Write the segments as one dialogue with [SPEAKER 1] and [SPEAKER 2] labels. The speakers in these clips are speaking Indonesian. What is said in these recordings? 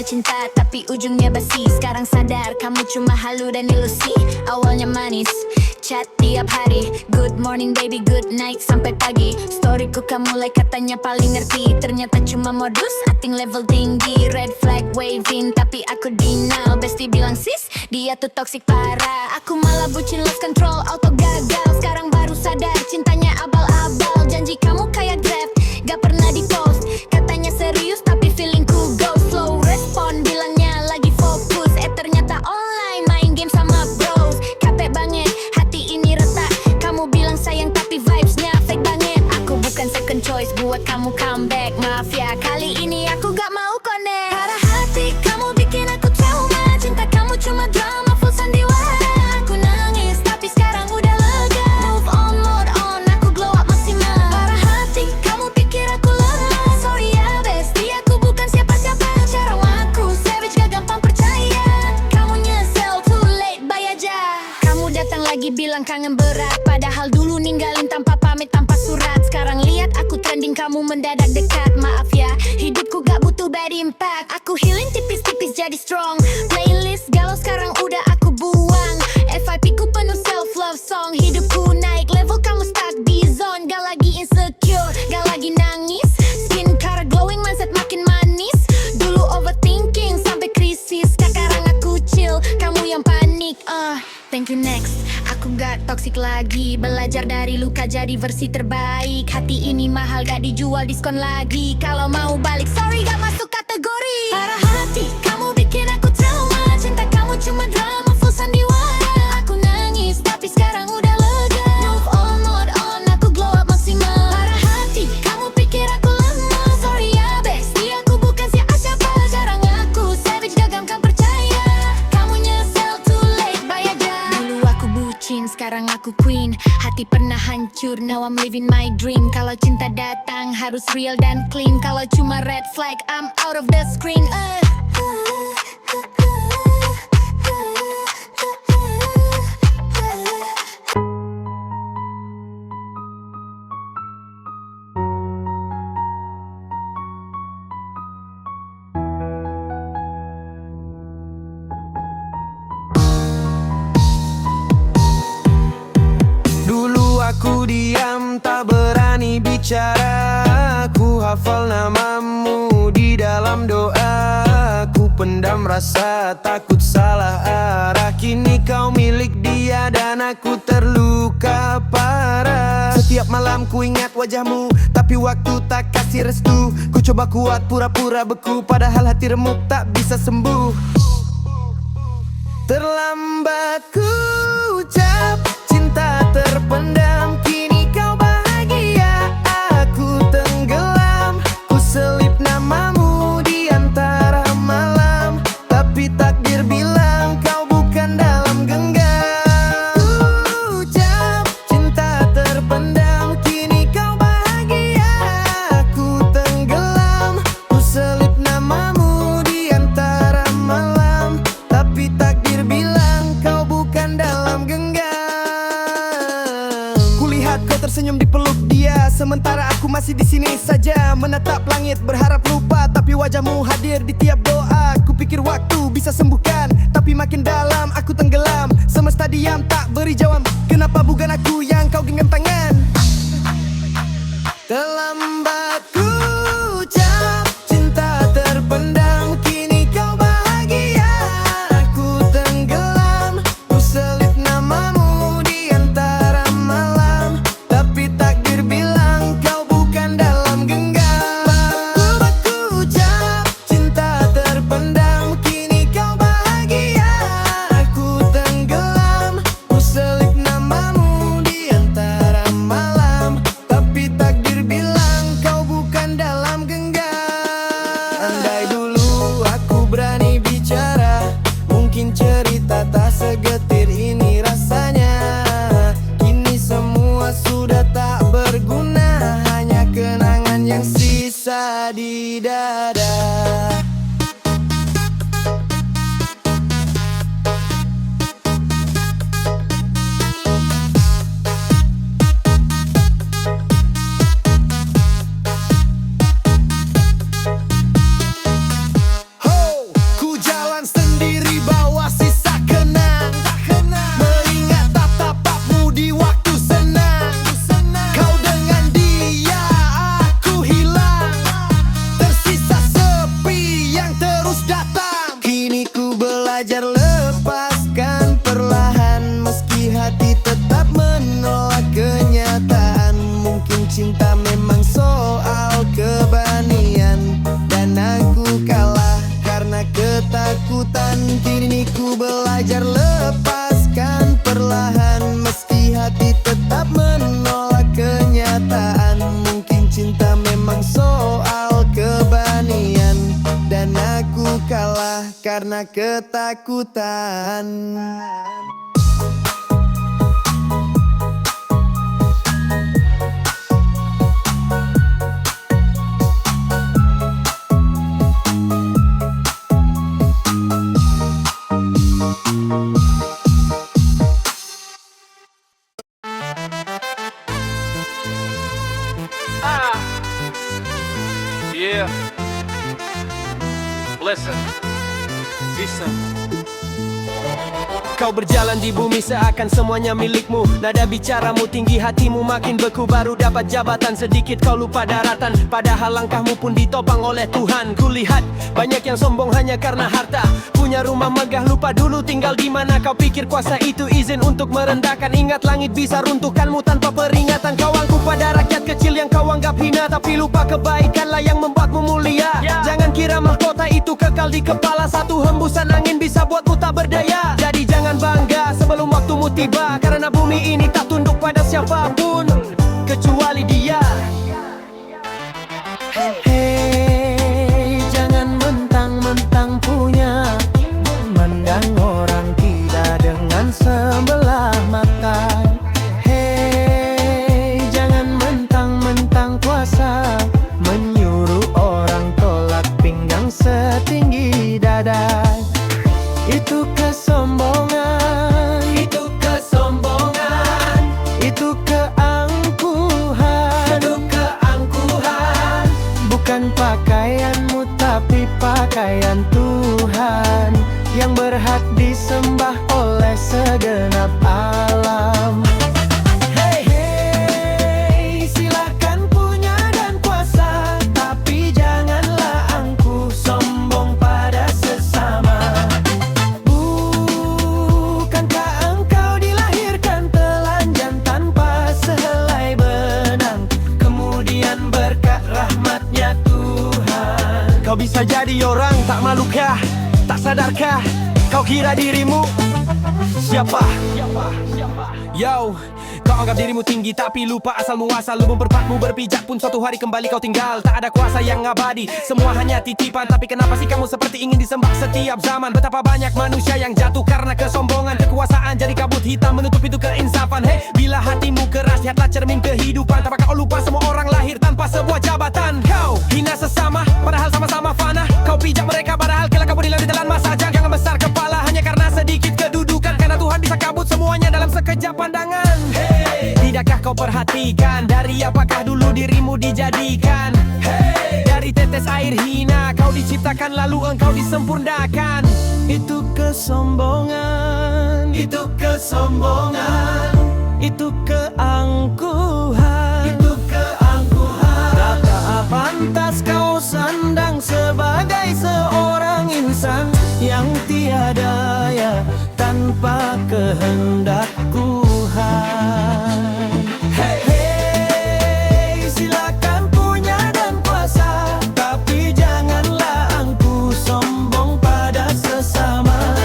[SPEAKER 1] cinta tapi ujungnya basi. Sekarang sadar kamu cuma halu dan ilusi. Awalnya manis, chat tiap hari, good morning baby, good night sampai pagi. Storyku kamu like katanya paling ngerti, ternyata cuma modus, acting level tinggi. Red flag waving tapi aku denial. Bestie bilang sis, dia tuh toxic parah. Aku malah bucin, lost control, auto gagal. Sekarang baru sadar cintanya abal-abal. Janji kamu kayak Grab, gak pernah di post. Katanya serius tapi feelingku go slow. Respon bilangnya lagi fokus, ternyata online main game sama bros. Capek banget, hati ini retak. Kamu bilang sayang tapi vibesnya fake banget. Aku bukan second choice buat kamu comeback. Maaf ya, kali ini aku gak mau connect. Parah hati kamu bikin aku trauma. Cinta kamu cuma drama, full sandiwara. Aku nangis tapi sekarang udah lega. Move on, mode on, aku glow up maksimal. Parah hati kamu pikir aku lemah. Sorry ya bestie, aku bukan siapa-siapa. Cara aku savage gak gampang percaya. Kamu nyesel, too late, bye aja. Kamu datang lagi bilang kangen berat, padahal dulu ninggalin tanpa pamit, tanpa surat. Sekarang lihat aku trending, kamu mendadak dekat. Maaf ya, hidupku gak butuh bad impact. Aku healing tipis-tipis jadi strong. Playlist galau sekarang udah aku buang. FYP ku penuh self-love song. Hidupku naik level, kamu stuck di zone. Gak lagi insecure, gak lagi nangis. Skin cara glowing, mindset makin manis. Dulu overthinking sampai krisis, sekarang aku chill, kamu yang panik. Thank you next. Aku gak toxic lagi, belajar dari luka jadi versi terbaik. Hati ini mahal gak dijual, diskon lagi. Kalau mau balik sorry gak masuk kategori. Parah hati kamu bikin aku trauma. Cinta kamu cuma drama, full sandiwara. Aku nangis tapi sekarang udah lega. Move on, mode on, aku glow up maksimal. Parah hati kamu pikir aku lemah. Sorry ya bestie, aku bukan siapa-siapa. Jarang aku savage gak gampang percaya. Kamu nyesel, too late, bye aja. Dulu aku bucin, sekarang aku queen. Hati pernah hancur, now I'm living my dream. Kalau cinta datang harus real dan clean. Kalau cuma red flag, I'm out of the screen.
[SPEAKER 2] Dulu aku diam, tak berani bicara. Ku hafal namamu di dalam doa. Ku pendam rasa takut salah arah. Kini kau milik dia dan aku terluka parah. Setiap malam ku ingat wajahmu, tapi waktu tak kasih restu. Ku coba kuat pura-pura beku, padahal hati remuk tak bisa sembuh. Terlambat ku ucap cinta terpendam. Kini kau bahagia, aku tenggelam. Ku selip namamu di antara malam, tapi takdir bilang kau bukan dalam genggam. Ku ucap cinta terpendam. Kini kau bahagia, aku tenggelam. Ku selip namamu di antara malam, tapi takdir bilang kau bukan dalam genggam. Kulihat kau tersenyum di peluk dia, sementara aku masih di sini saja menatap langit berharap lupa, tapi wajahmu hadir di tiap doa. Kupikir waktu bisa sembuhkan, tapi makin dalam aku tenggelam. Semesta diam tak beri jawab, kenapa bukan aku yang kau genggam tangan? Terlambat ku ucap cinta terpendam. Kini kau bahagia, aku tenggelam. Ku selip namamu di antara malam, tapi takdir bilang kau bukan dalam genggam. Ku ucap cinta terpendam. Kini kau bahagia, aku tenggelam. Ku selip namamu di antara malam, tapi takdir bilang kau bukan dalam genggam. Andai dulu aku berani bicara, mungkin cerita tak segetir ini rasanya. Kini semua sudah tak berguna, hanya kenangan yang sisa di dada. Ho! karena ketakutan.
[SPEAKER 3] Yeah. Listen. Listen.
[SPEAKER 4] Kau berjalan di bumi seakan semuanya milikmu. Nada bicaramu tinggi, hatimu makin beku. Baru dapat jabatan, sedikit kau lupa daratan. Padahal langkahmu pun ditopang oleh Tuhan. Kulihat banyak yang sombong hanya karena harta. Punya rumah megah, lupa dulu tinggal di mana. Kau pikir kuasa itu izin untuk merendahkan. Ingat langit bisa runtuhkanmu tanpa peringatan. Kau angkuh pada rakyat kecil yang kau anggap hina, tapi lupa kebaikanlah yang membuatmu mulia. Jangan kira mahkota itu kekal di kepala. Satu hembusan angin bisa buatmu tak berdaya. Jadi jangan bangga sebelum waktumu tiba, karena bumi ini tak tunduk pada siapapun kecuali Dia. Hey, jangan mentang-mentang punya, memandang orang tidak dengan sebelah mata. Hey, jangan mentang-mentang kuasa, menyuruh orang tolak pinggang setinggi dada. Itu kesombongan, itu kesombongan, itu keangkuhan, itu keangkuhan. Bukan pakaianmu tapi pakaian Tuhan yang berhak disembah oleh segenap alam. Hey, hey, silakan punya dan kuasa, tapi janganlah angkuh sombong pada sesama. Kau bisa jadi orang tak malukah, tak sadarkah? Kau kira dirimu siapa? Yo, kau anggap dirimu tinggi tapi lupa asal muasal. Lumbung berpatmu berpijak pun suatu hari kembali kau tinggal. Tak ada kuasa yang abadi, semua hanya titipan. Tapi kenapa sih kamu seperti ingin disembah setiap zaman? Betapa banyak manusia yang jatuh karena kesombongan. Kekuasaan jadi kabut hitam menutup itu keinsafan. Hey, bila hatimu keras, lihatlah cermin kehidupan. Apakah kau lupa semua orang lahir tanpa sebuah jabatan? Kau hina sesama, padahal sama-sama fana. Kau pijak mereka padahal kelak kamu ditelan masa. Jangan besar kepala hanya karena sedikit kedudukan, karena Tuhan bisa kabut semuanya dalam sekejap pandangan. Hey, tidakkah kau perhatikan dari apakah dulu dirimu dijadikan? Hey, dari tetes air hina kau diciptakan lalu engkau disempurnakan. Itu kesombongan, itu kesombongan, itu keangkuhan, itu keangkuhan. Tak pantas kau sandang sebagai seorang insan yang tiada ya tanpa kehendak Tuhan. Hey, hey, silakan punya dan kuasa, tapi janganlah angkuh sombong pada sesama.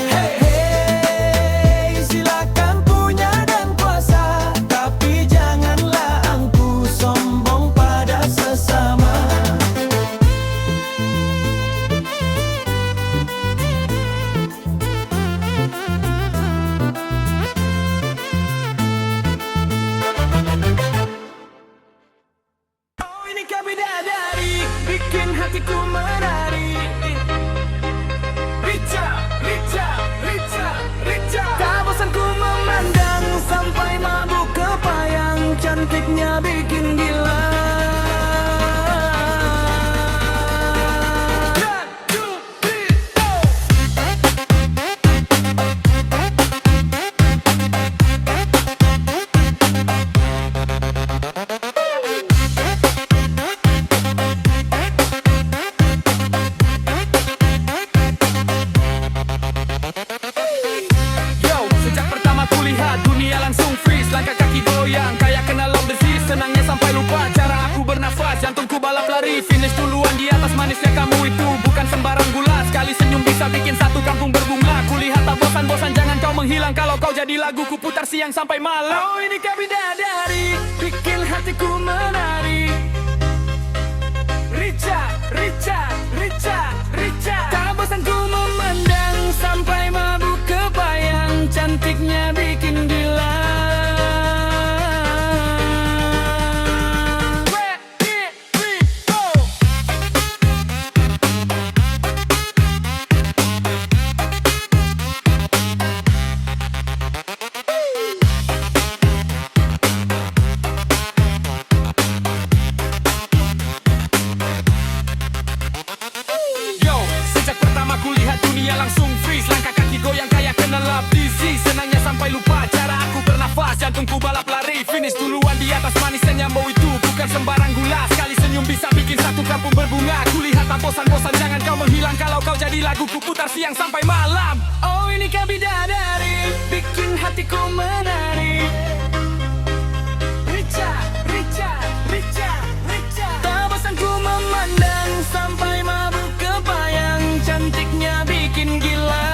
[SPEAKER 4] Hey, hey, silakan punya dan kuasa, tapi janganlah angkuh sombong pada sesama. Kau bidadari, bikin hatiku menari. Rica, Rica, Rica, Rica. Tak bosan ku memandang sampai mabuk kepayang. Cantiknya bikin gila. Langkah kaki goyang, kayak kena love disease. Senangnya sampai lupa cara aku bernafas. Jantungku balap lari, finish duluan di atas. Manisnya kamu itu bukan sembarang gula. Sekali senyum bisa bikin satu kampung berbunga. Kulihat tak bosan-bosan, jangan kau menghilang. Kalau kau jadi lagu, ku putar siang sampai malam. Oh, ini kau bidadari, bikin hatiku menari. Rica, Rica, Rica, Rica. Tak bosan ku memandang sampai mabuk kebayang, cantiknya bikin gila. Langsung freeze, langkah kaki goyang kayak kena lap disease. Senangnya sampai lupa cara aku bernafas, jantungku balap lari, finish duluan di atas manis dan yang bau itu bukan sembarang gula. Sekali senyum bisa bikin satu kampung berbunga. Kulihat tak bosan-bosan, jangan kau menghilang. Kalau kau jadi lagu ku putar siang sampai malam. Oh ini kau bidadari, bikin hatiku menari. Richa, Richa, Richa, Richa. Tak bosan ku memandang sampai mabuk kebayang, cantiknya bikin gila.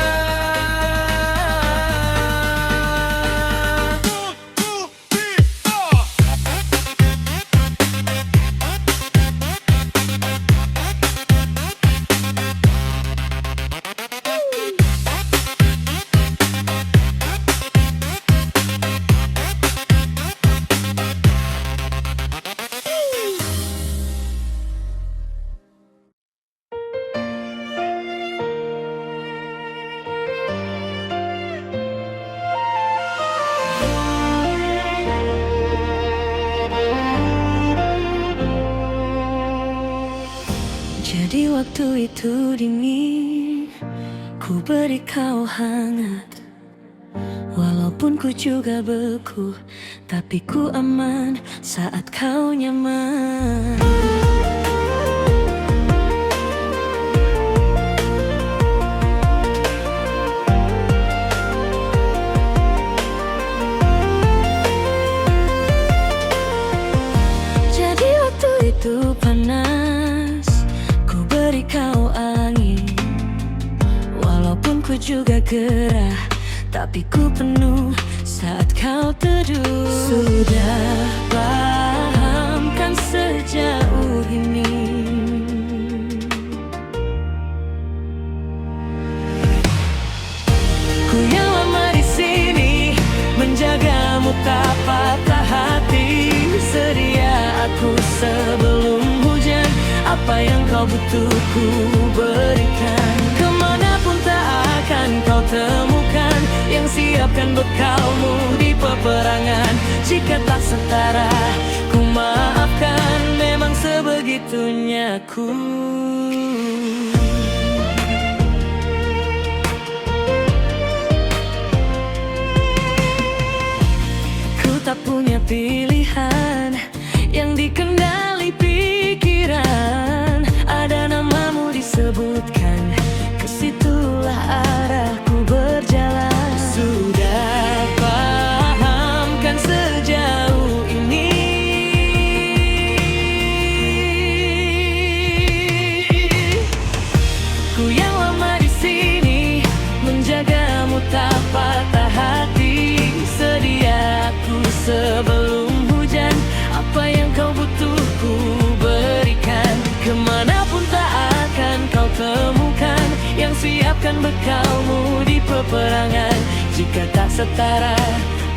[SPEAKER 5] Jadi waktu itu dingin, ku beri kau hangat. Walaupun ku juga beku, tapi ku aman saat kau nyaman. Jadi waktu itu panas, kau angin. Walaupun ku juga gerah, tapi ku penuh saat kau teduh. Sudah paham kan sejauh ini, ku yang lama di sini menjagamu tak patah hati. Sedia aku sebelum hujan, apa yang kau butuh ku berikan. Kemanapun tak akan kau temukan yang siapkan bekalmu di peperangan. Jika tak setara, ku maafkan, memang sebegitunya ku. Ku tak punya pilihan yang dikendali pikiran. Ada namamu disebutkan, kesitulah arahku berjalan. Sudah paham kan sejauh ini, ku yang lama di sini menjagamu tak patah hati. Sedia aku sebelum hujan, apa yang kau butuh ku berikan. Kemanapun tak akan kau temukan yang siapkan bekalmu di peperangan. Jika tak setara,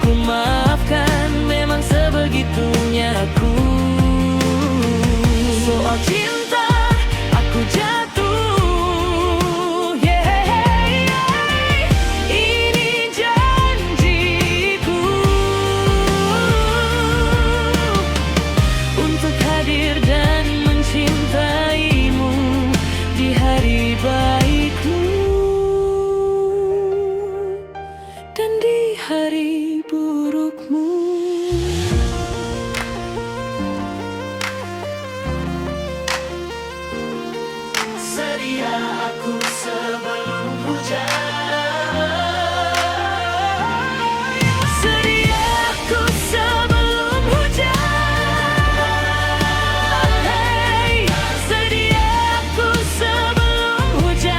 [SPEAKER 5] ku maafkan, memang sebegitunya aku. Soal cinta aku jatuh. Ini janjiku untuk hadir dan mencintaimu di hari baikmu dan di hari burukmu. Sedia aku sebelum hujan, sedia aku sebelum hujan, hey, sedia aku sebelum hujan.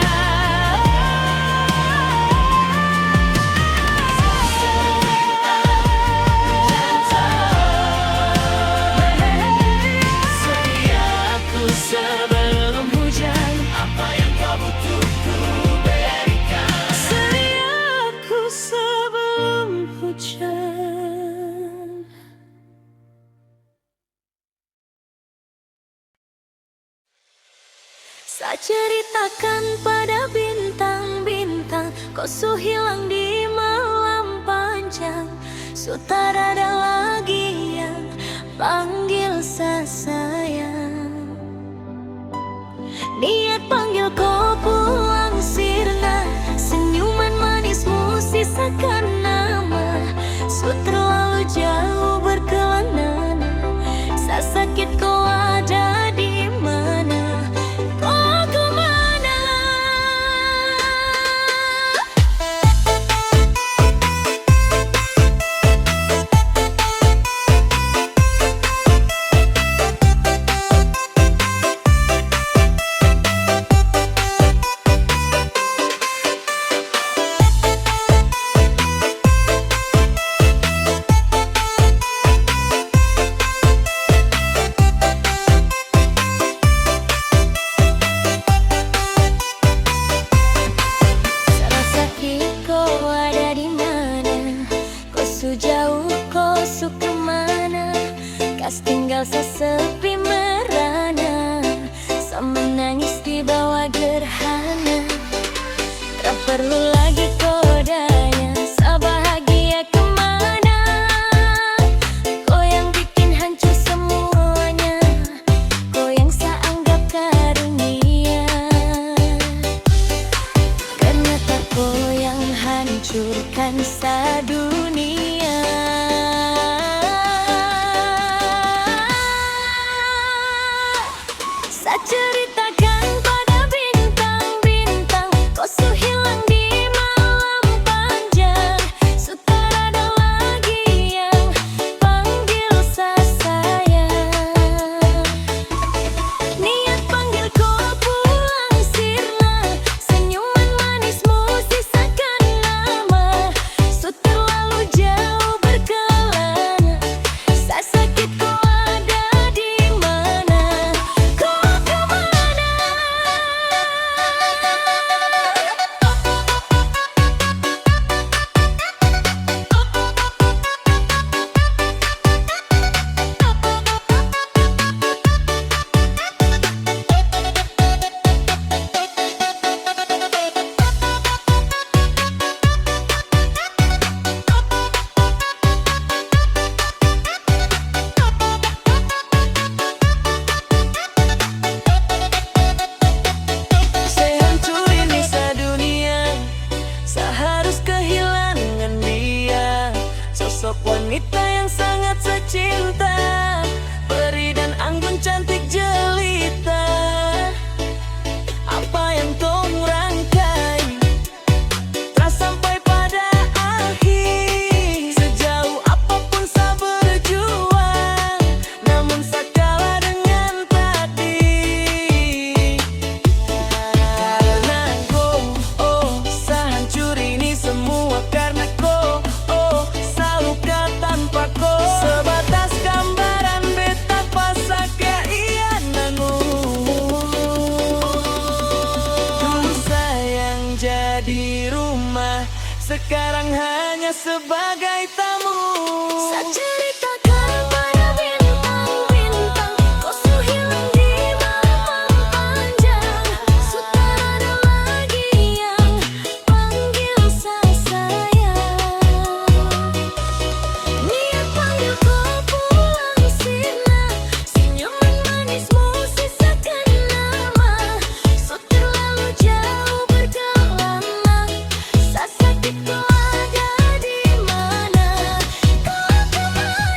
[SPEAKER 5] hujan. Saya ceritakan pada bintang-bintang, kau su hilang di malam panjang. Su tak ada lagi yang panggil saya sayang. Niat panggil kau pulang sirna, senyuman manismu sisakan nama. Su terlalu jauh berkelana, saya sakit kau ada di mana. Kau kemana? Tinggal sesepi merana, saya menangis di bawah gerhana. Tak perlu lagi kodanya, saya bahagia kemana. Kau yang bikin hancur semuanya, kau yang saya anggap karunia. Karena tak kau yang hancurkan sedunia. Saya ceritakan pada bintang-bintang, kau su hilang di malam panjang. Su tak ada lagi yang panggil saya sayang. Niat panggil kau pulang sirna, senyuman manismu sisakan nama. Su terlalu jauh berkelana, saya sakit kau ada di mana. Sosok wanita yang sangat saya cinta, peri dan anggun cantik jelita. Apa yang kau rangkai telah sampai pada akhir. Sejauh apapun saya berjuang, namun saya kalah dengan takdir. Karena kau, oh, saya hancur ini semua karena kau. Tanpa kau, sebatas gambaran betapa sakit nangu. Dulu sayang jadi rumah, sekarang hanya sebagai tamu. Saya ceritakan pada bintang-bintang, kau su hilang di malam panjang. Su tak ada lagi yang panggil saya sayang. Niat panggil kau pulang sirna, senyuman manismu sisakan nama. Su terlalu jauh berkelana, saya sakit kau ada di mana. Kau kemana?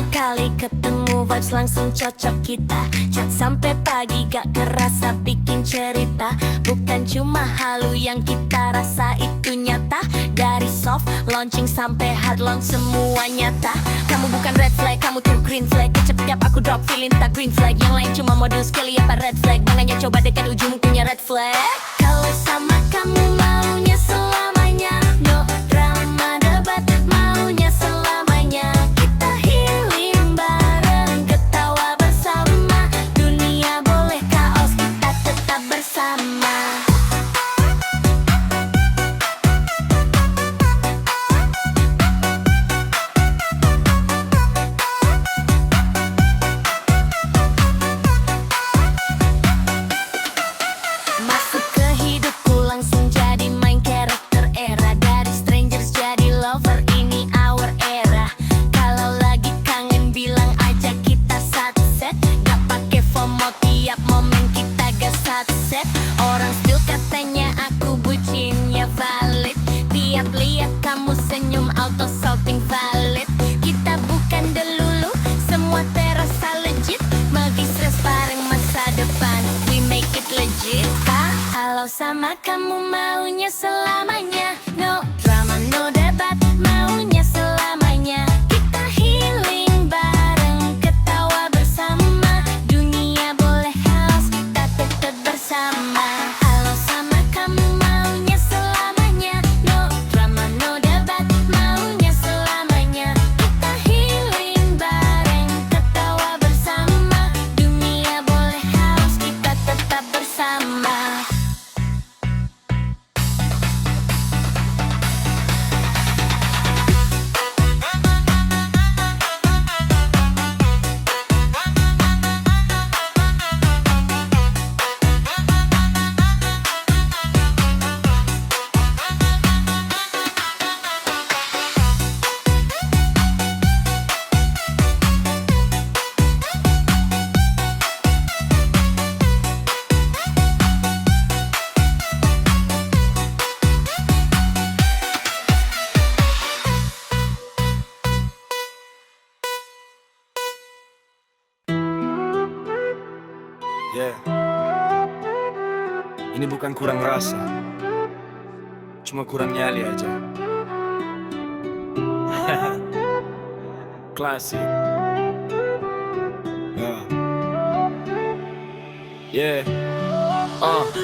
[SPEAKER 5] Pertama kali ketemu vibes langsung cocok kita. Chat sampai pagi gak kerasa bikin cerita. Bukan cuma halu yang kita rasa itu nyata. Dari soft launching sampai hard launch semua nyata. Kamu bukan red flag, kamu tuh green flag. Kecap aku drop feeling tak green flag. Yang lain cuma model sekali apa red flag. Makanya coba dekat ujung punya red flag. Kalau sama kamu maunya selamanya. No drama debat, maunya selamanya. Kita healing bareng, ketawa bersama. Dunia boleh kaos, kita tetap bersama. Masuk ke hidupku langsung jadi main karakter era. Dari strangers jadi lover, ini our era. Kalau lagi kangen bilang aja kita satu set. Gak pake FOMO tiap momen kita gas satu set. Orang still katanya aku bucinnya valid. Tiap lihat kamu senyum auto shopping valid. Kita bukan delulu, semua terasa legit. Magis stress bareng masa depan, we make it legit. Kalau sama kamu maunya selamanya. No drama, no debat, maunya selamanya. Kita healing bareng, ketawa bersama. Dunia boleh chaos, kita tetap bersama. Kalau sama kamu maunya selamanya. No drama, no debat, maunya selamanya. Kita healing bareng, ketawa bersama. Dunia boleh chaos, kita tetap bersama.
[SPEAKER 4] Yeah. Ini bukan kurang rasa, cuma kurang nyali aja. Klasik. Yeah.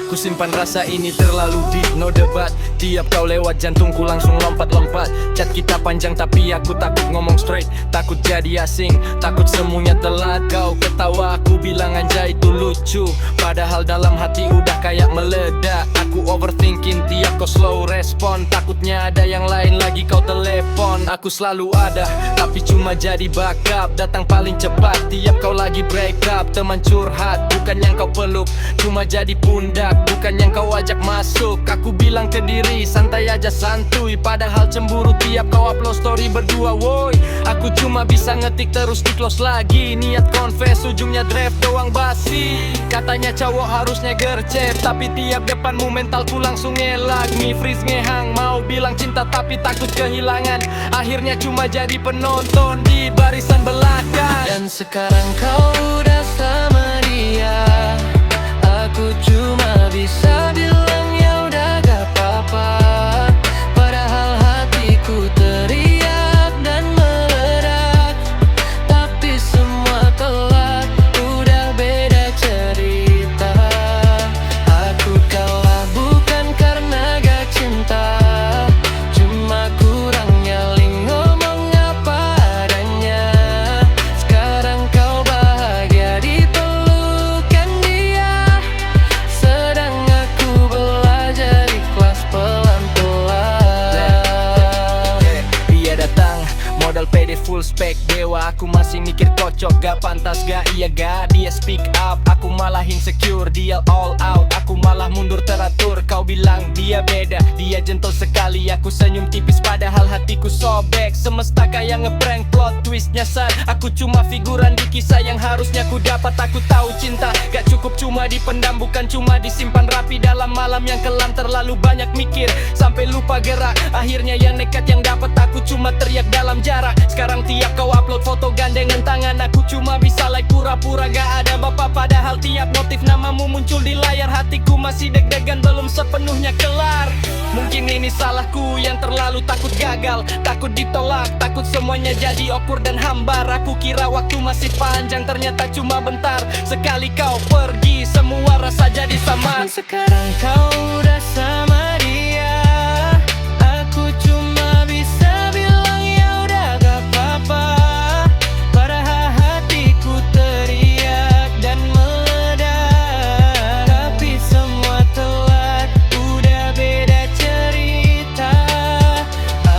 [SPEAKER 4] Ku simpan rasa ini terlalu deep, no debat. Tiap kau lewat jantungku langsung lompat-lompat. Chat kita panjang tapi aku takut ngomong straight. Takut jadi asing, takut semuanya telat. Kau ketawa, aku bilang aja itu lucu. Padahal dalam hati udah kayak meledak. Aku overthinking tiap kau slow respon. Takutnya ada yang lain lagi kau telepon. Aku selalu ada, tapi cuma jadi backup. Datang paling cepat tiap kau lagi break up. Teman curhat, bukan yang kau peluk, cuma jadi pundak, bukan yang kau ajak masuk. Aku bilang ke diri, santai aja santuy. Padahal cemburu tiap kau upload story berdua, woi. Aku cuma bisa ngetik terus di close lagi. Niat confess, ujungnya draft doang basi. Katanya cowok harusnya gercep, tapi tiap depanmu mentalku langsung ngelak. Nge-freeze ngehang, mau bilang cinta tapi takut kehilangan. Akhirnya cuma jadi penonton di barisan belakang. Dan sekarang kau udah sama dia, aku cuma bisa bilang ya udah gak apa-apa. Padahal hatiku teriak dan meledak. Tapi semua telat, udah beda cerita. Aku kalah bukan karena gak cinta, cuma kurang nyali ngomong apa adanya. Sekarang kau bahagia di pelukan dia, sedang aku belajar ikhlas pelan-pelan. Dia datang, modal pede full spec dewa. Aku masih mikir kocok, gak pantas gak iya gak. Dia speak up, aku malah insecure. Dia all out, aku malah mundur teratur. Kau bilang dia beda, dia gentle sekali. Aku senyum tipis padahal hatiku sobek. Semesta kayak ngeprank plot twist nyasar. Aku cuma figuran di kisah yang harusnya ku dapat. Aku tahu cinta gak cukup cuma dipendam, bukan cuma disimpan rapi dalam malam yang kelam. Terlalu banyak mikir sampai lupa gerak. Akhirnya yang nekat yang dapat aku cuma teriak dalam jarak. Sekarang tiap kau upload foto gandengan tangan, aku cuma bisa like pura-pura gak ada bapak. Padahal tiap notif namamu muncul di layar. Hatiku masih deg-degan belum sepenuhnya kelar. Mungkin ini salahku yang terlalu takut gagal, takut ditolak, takut semuanya jadi awkward dan hambar. Aku kira waktu masih panjang, ternyata cuma bentar. Sekali kau pergi, semua rasa jadi sama. Sekarang kau udah sama dia, aku cuma bisa bilang ya udah gak apa-apa. Padahal hatiku teriak dan meledak, tapi semua telat, udah beda cerita.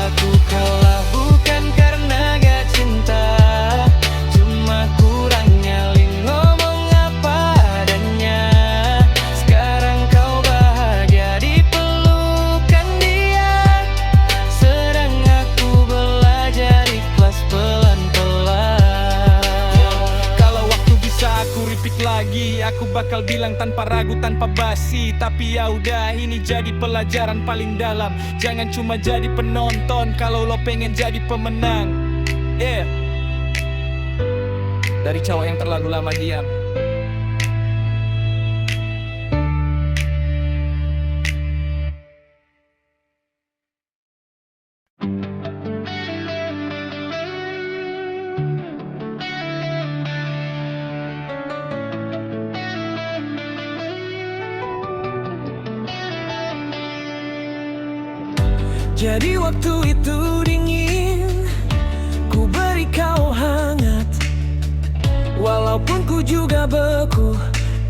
[SPEAKER 4] Aku kalah bukan karena gak cinta, cuma kurang nyali ngomong apa adanya. Sekarang kau bahagia di pelukan dia, sedang aku belajar ikhlas pelan-pelan. Kalau waktu bisa aku repeat lagi, aku bakal bilang tanpa ragu, tanpa basi. Tapi ya udah, ini jadi pelajaran paling dalam. Jangan cuma jadi penonton kalau lo pengen jadi pemenang. Yeah. Dari cowok yang terlalu lama diam.
[SPEAKER 2] Jadi waktu itu dingin, ku beri kau hangat. Walaupun ku juga beku,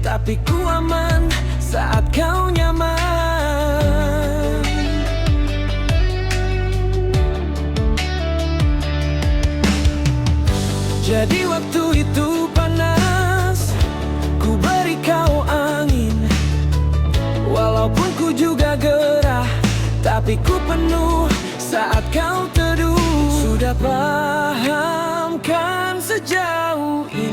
[SPEAKER 2] tapi ku aman saat kau nyaman. Jadi waktu itu panas, ku beri kau angin. Walaupun ku juga gerah, tapi ku penuh saat kau teduh. Sudah paham kan sejauh ini